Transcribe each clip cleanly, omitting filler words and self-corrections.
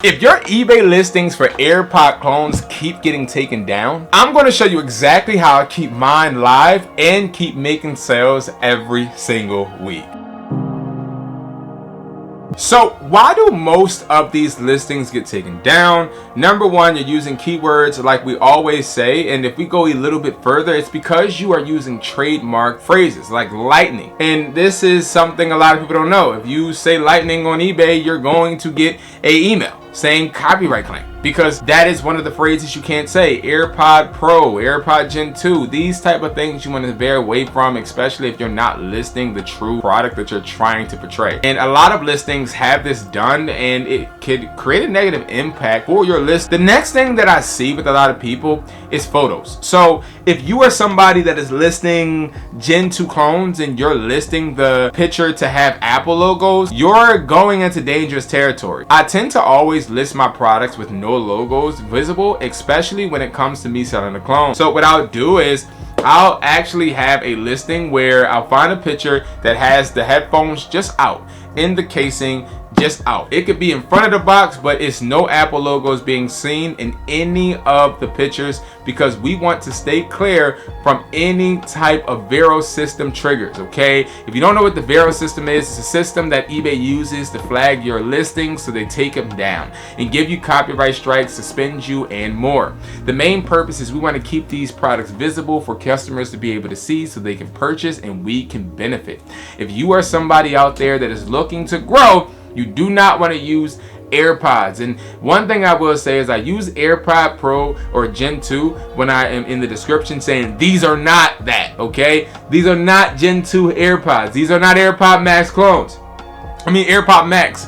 If your eBay listings for AirPod clones keep getting taken down, I'm going to show you exactly how I keep mine live and keep making sales every single week. So why do most of these listings get taken down? Number one, you're using keywords like we always say, and if we go a little bit further, it's because you are using trademark phrases like lightning. And this is something a lot of people don't know. If you say lightning on eBay, you're going to get an email saying copyright claim, because that is one of the phrases you can't say. AirPod Pro, AirPod Gen 2, these type of things you want to veer away from, especially if you're not listing the true product that you're trying to portray. And a lot of listings have this done, and it could create a negative impact for your list. The next thing that I see with a lot of people is photos. So if you are somebody that is listing Gen 2 clones and you're listing the picture to have Apple logos, you're going into dangerous territory. I tend to always list my products with no logos visible, especially when it comes to me selling a clone. So what I'll do is I'll actually have a listing where I'll find a picture that has the headphones just out in the casing, just out. It could be in front of the box, but it's no Apple logos being seen in any of the pictures, because we want to stay clear from any type of Vero system triggers. Okay, if you don't know what the Vero system is, it's a system that eBay uses to flag your listings so they take them down and give you copyright strikes, suspend you, and more. The main purpose is we want to keep these products visible for customers to be able to see so they can purchase and we can benefit. If you are somebody out there that is looking to grow, you do not want to use AirPods. And one thing I will say is I use AirPod Pro or Gen 2 when I am in the description saying these are not that, okay? These are not Gen 2 AirPods. These are not AirPod Max clones. I mean AirPod Max.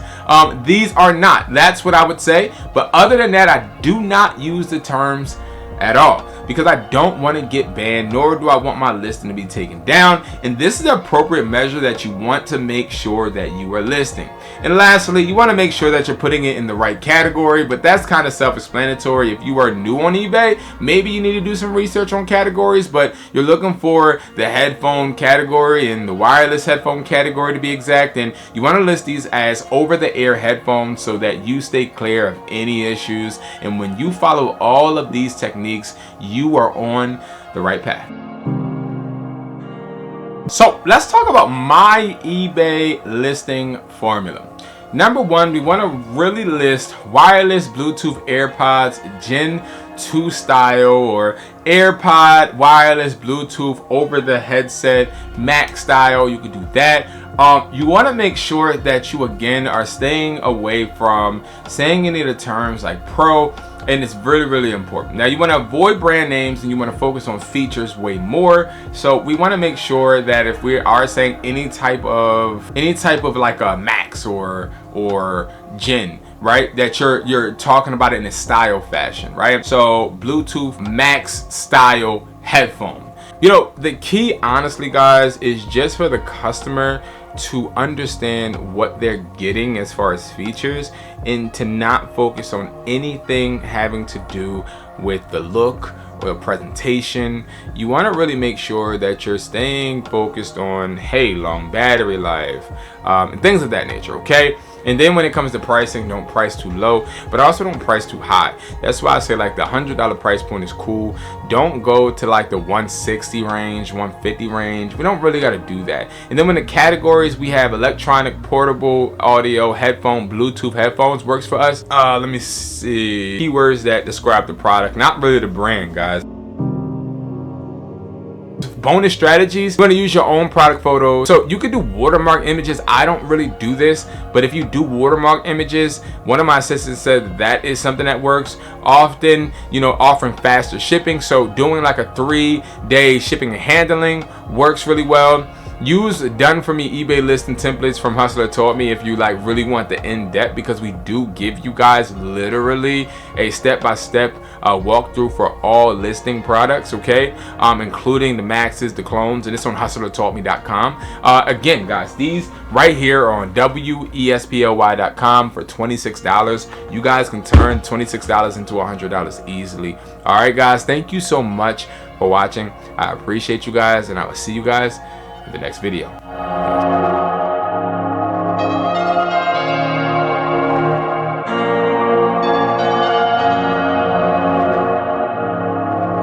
These are not. That's what I would say. But other than that, I do not use the terms at all, because I don't want to get banned, nor do I want my listing to be taken down. And this is the appropriate measure that you want to make sure that you are listing. And lastly, you want to make sure that you're putting it in the right category, but that's kind of self-explanatory. If you are new on eBay, maybe you need to do some research on categories, but you're looking for the headphone category and the wireless headphone category to be exact, and you want to list these as over-the-air headphones so that you stay clear of any issues. And when you follow all of these techniques, you are on the right path. So let's talk about my eBay listing formula. Number one, we want to really list wireless Bluetooth AirPods Gen 2 style, or AirPod wireless Bluetooth over the headset Max style. You could do that. You want to make sure that you again are staying away from saying any of the terms like pro, and it's really, really important. Now you want to avoid brand names and you want to focus on features way more. So we want to make sure that if we are saying any type of like a Max or Gen, right, that you're talking about it in a style fashion, right? So Bluetooth Max style headphone. You know, the key, honestly, guys, is just for the customer to understand what they're getting as far as features, and to not focus on anything having to do with the look or the presentation. You want to really make sure that you're staying focused on, hey, long battery life, and things of that nature, okay? And then when it comes to pricing, don't price too low, but also don't price too high. That's why I say like the $100 price point is cool. Don't go to like the 160 range, 150 range. We don't really got to do that. And then when the categories, we have electronic, portable, audio, headphone, Bluetooth headphones works for us. Let me see. Keywords that describe the product, not really the brand, guys. Bonus strategies, you want to use your own product photos. So you could do watermark images. I don't really do this, but if you do watermark images, one of my assistants said that is something that works. Often, you know, offering faster shipping, so doing like a 3-day shipping and handling works really well. Use done for me eBay listing templates from Hustlertaughtme if you like really want the in-depth, because we do give you guys literally a step-by-step walkthrough for all listing products, okay, including the Maxes, the clones, and it's on Hustlertaughtme.com. Again, guys, these right here are on WESPLY.com for $26. You guys can turn $26 into $100 easily. All right, guys, thank you so much for watching. I appreciate you guys, and I will see you guys in the next video.